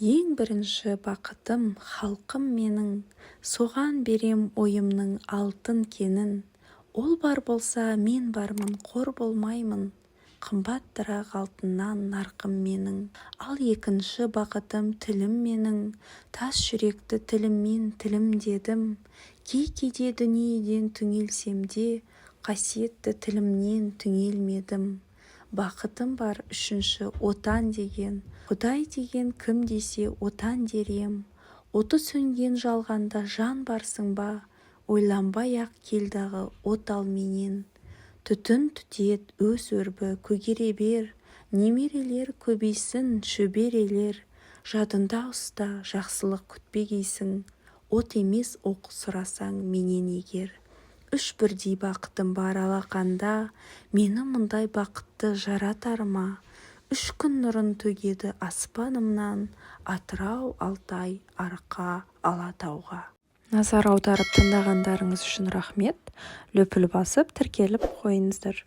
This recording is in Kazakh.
Ең бірінші бақытым халқым менің, соған берем ойымның алтын кенін. Ол бар болса мен бармын, қор болмаймын, қымбаттырақ алтыннан нарқым менің. Ал екінші бақытым тілім менің, тас жүректі тіліммен тілімдедім. Кей-кейде дүниеден түңелсем де, қасиетті тілімнен түңелмедім. Бақытым бар үшінші отан деген, Құдай деген кім десе отан дерем. Оты сөнген жалғанда жан барсың ба, ойланбай-ақ келдағы от ал менен. Түтін түтет өз өрбі көгере бер, немерелер көбейсін шөберелер. Жадында ұста жақсылық күтпегейсің, от емес оқ сұрасаң менен егер. Үш бірдей бақытым бар алақанда, мені мұндай бақытты жаратар ма? Үш күн нұрын төгеді аспанымнан, Атырау, Алтай, Арқа, Алатауға. Назар аударып тыңдағандарыңыз үшін рахмет. Лүпіл басып тіркеліп қойыңыздар.